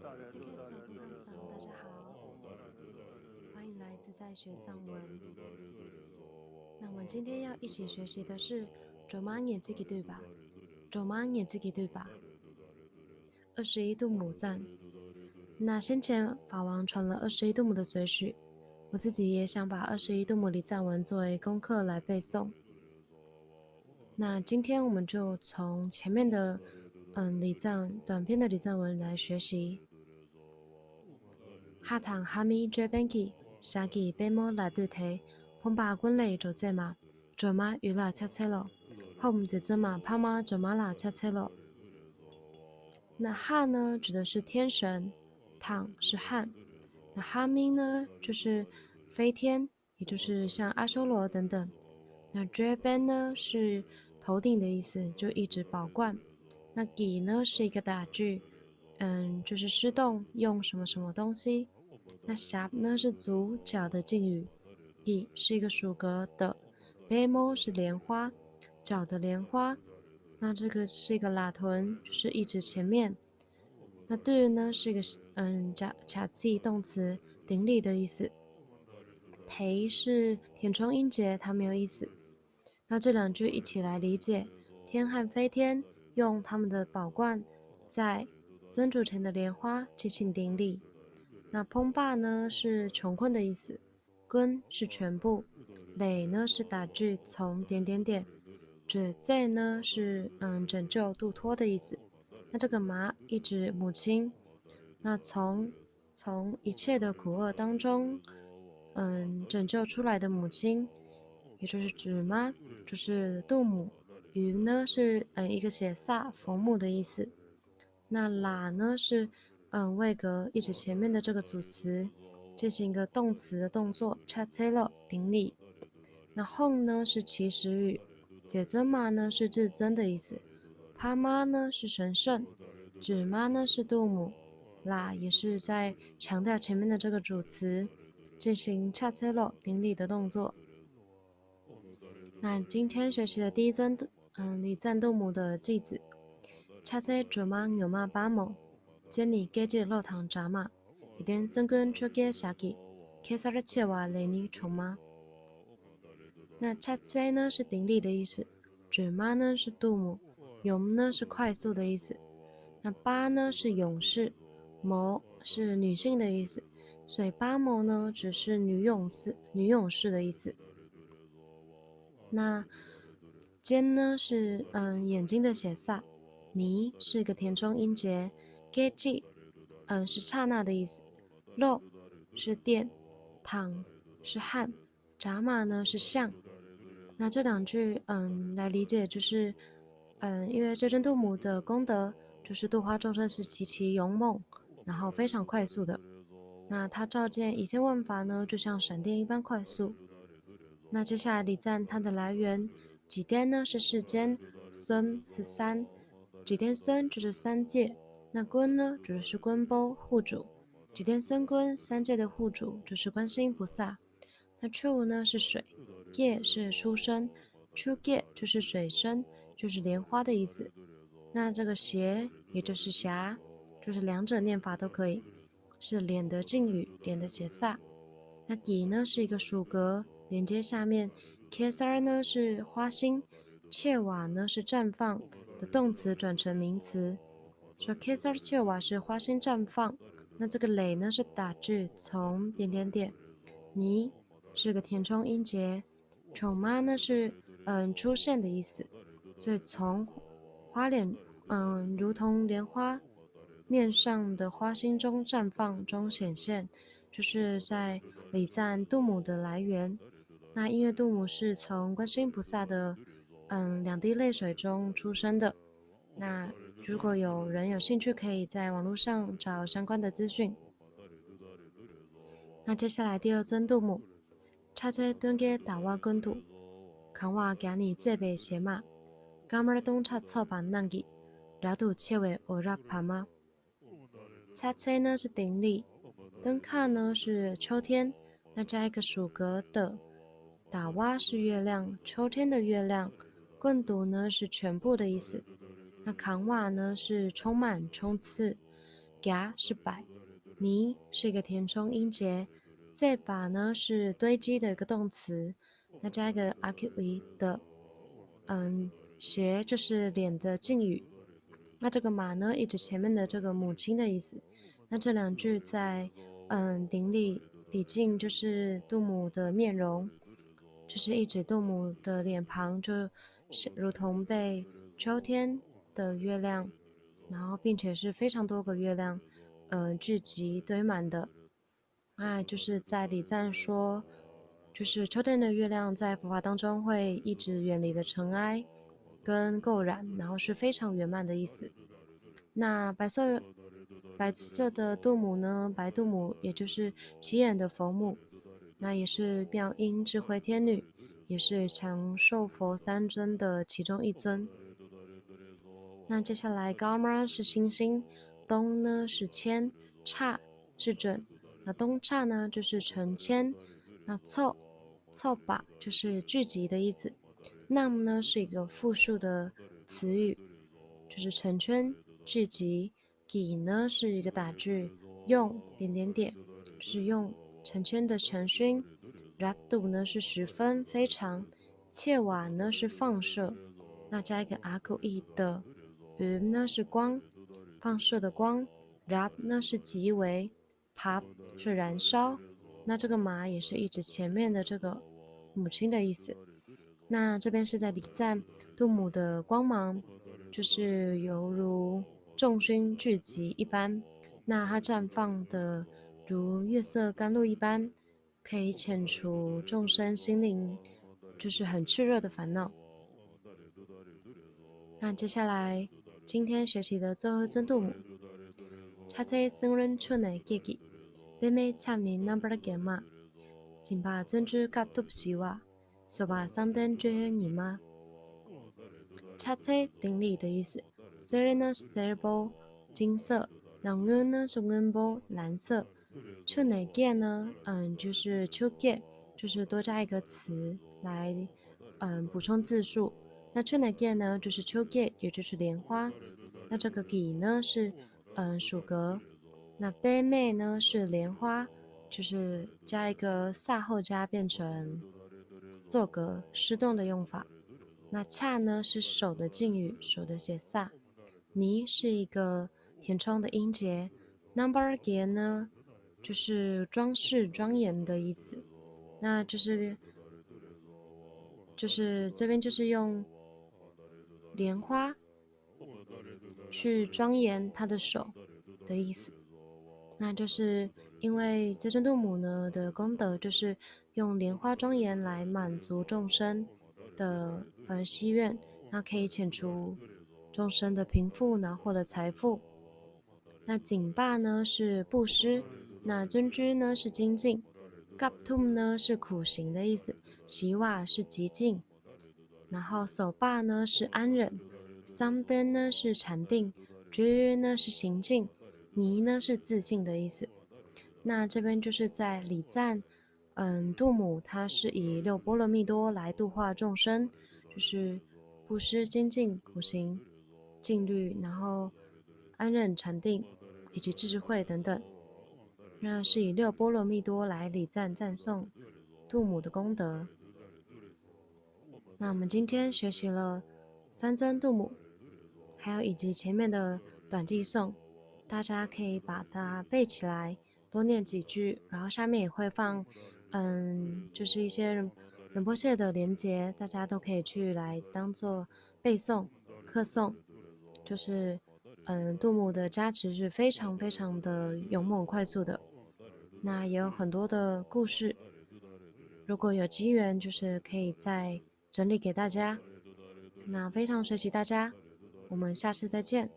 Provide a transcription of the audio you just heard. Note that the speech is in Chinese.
大家好，欢迎来自在学藏文。那我们今天要一起学习的是조망의 지기对吧？조망의 지기对吧？21度母赞。那先前法王传了21度母的随许，我自己也想把21度母离赞文作为功课来背诵。那今天我们就从前面的离赞短篇的离赞文来学习。哈唐哈咪追ben기 샤기 베모 라두테 폼바 군레 조제마 조마 유라 차체로 홈 제즈마 파마 조마라 차체로。那哈呢指的是天神，唐是汉，那哈咪呢就是飞天，也就是像阿修罗等等。那追ben呢是头顶的意思，就一直保冠。那gi呢是一个打句，就是施动用什么什么东西。那下呢是足脚的敬语，gi是一个属格的，bemo 是莲花，脚的莲花。那这个是一个拉臀，就是一直前面。那对呢是一个假记动词，顶礼的意思。忒是填充音节，它没有意思。那这两句一起来理解，天和飞天用他们的宝冠在尊主前的莲花进行顶礼。那烹霸呢是穷困的意思，quân是全部，累呢是打句从点点点，这在呢是拯救度脱的意思。那这个麻一指母亲，那从一切的苦厄当中拯救出来的母亲，也就是指妈，就是度母。鱼呢是一个写萨佛母的意思。那啦呢是位格一直前面的这个组词进行一个动词的动作 chatselo 顶礼。那 home 呢是祈使语，解尊嘛呢是至尊的意思，帕妈呢是神圣，指妈呢是度母，啦也是在强调前面的这个主词进行 chatselo 顶礼的动作。那今天学习的第一尊礼赞度母的句子，차세 조망 요마 바모 제니 깨지 로탕 자마 이덴 성근 초게 샤기 케사르치와 레니 총마。那차세呢是顶礼的意思，指妈呢是度母，勇呢是快速的意思，那巴呢是勇士，谋是女性的意思，所以巴谋呢只是女勇士的意思。那尖呢是眼睛的写萨，尼是一个填充音节 ，geji 是刹那的意思，肉是电，躺是汉，扎马呢是象。那这两句来理解就是因为这尊度母的功德就是度化众生是极其勇猛，然后非常快速的。那他照见一切万法呢，就像闪电一般快速。那接下来礼赞它的来源，几天呢是世间，孙是三，几天孙就是三界，那坤呢指的是坤波护主，几天孙坤三界的护主就是观世音菩萨。那出呢是水，界是出生，出界就是水生，就是莲花的意思。那这个邪也就是霞，就是两者念法都可以，是脸的敬语，脸的斜萨。那底呢是一个属格，连接下面 ，kesar 呢是花心，切瓦呢是绽放的动词转成名词，说 kesar 切瓦是花心绽放。那这个累呢是打句从点点点，你是个填充音节，宠妈呢是出现的意思，所以从花脸如同莲花面上的花心中绽放中显现。就是在礼赞度母的来源。那因为度母是从观世音菩萨的两滴泪水中出生的。那如果有人有兴趣，可以在网络上找相关的资讯。那接下来第二尊度母，차세敦给打瓦根度，강화갸니这北斜马，까멀동차처반난기라도체외오락파마。차세呢是顶礼。灯卡呢是秋天，那加一个属格的，打蛙是月亮，秋天的月亮，棍读呢是全部的意思，那扛瓦呢是充满冲刺，甲是百，尼是一个填充音节，这把呢是堆积的一个动词，那加一个 aqi 的，斜就是脸的敬语。那这个马呢，一直前面的这个母亲的意思。那这两句在顶礼礼敬就是杜母的面容，就是一指杜母的脸庞，就是如同被秋天的月亮，然后并且是非常多个月亮，聚集堆满的。就是在礼赞说，就是秋天的月亮在佛法当中会一直远离的尘埃跟垢染，然后是非常圆满的意思。那白色的杜母呢，白杜母也就是起眼的佛母，那也是妙音智慧天女，也是长寿佛三尊的其中一尊。那接下来高吗是星星，东呢是千，刹是准，那东刹呢就是成千，那凑把就是聚集的意思。nam 呢是一个复数的词语，就是成圈聚集。己呢是一个打句，用点点点，就是用成圈的成熏。rapdu 呢是十分非常，切瓦呢是放射，那加一个 aku 的，呢是光，放射的光。rap 呢是极为 ，pop 是燃烧，那这个马也是一直前面的这个母亲的意思。那这边是在礼赞杜母的光芒，就是犹如众星聚集一般，那它绽放的如月色甘露一般，可以遣除众生心灵就是很炽热的烦恼。那接下来今天学习的最后一尊杜母，차세승른춘의계기뱀의 참니 넘버를 게마 진바 전주 갑톱시와 소바 상된 죄행이마 차체顶礼的意思 ，sir 呢是 silver 金色，两润呢是 rainbow 蓝色，秋乃叶呢，就是秋叶，就是多加一个词来，补充字数。那秋乃叶呢就是秋叶，也就是莲花。那这个给呢是，属格。那杯妹呢是莲花，就是加一个萨后加变成奏格失动的用法。那恰呢是手的敬语，手的写萨。尼是一个填充的音节。number 节呢就是装饰庄严的意思。那就是这边就是用莲花去庄严他的手的意思。那就是因为这尊杜母呢的功德，就是用莲花庄严来满足众生的希愿，那可以遣除众生的贫富，然后获得财富。那景霸呢是布施，那尊居呢是精进，gaptum 呢是苦行的意思，洗瓦是极静，然后手霸呢是安忍，samden 呢是禅定，觉约呢是行进，尼呢是自信的意思。那这边就是在礼赞，杜母她是以六波罗蜜多来度化众生，就是布施、精进、苦行、禁律，然后安忍、禅定以及智慧等等。那是以六波罗蜜多来礼赞赞颂杜母的功德。那我们今天学习了三尊杜母，还有以及前面的短记诵，大家可以把它背起来，多念几句，然后下面也会放，就是一些仁波切的连结，大家都可以去来当做背诵、课诵，就是杜母的加持是非常非常的勇猛快速的，那也有很多的故事，如果有机缘，就是可以再整理给大家。那非常学习大家，我们下次再见。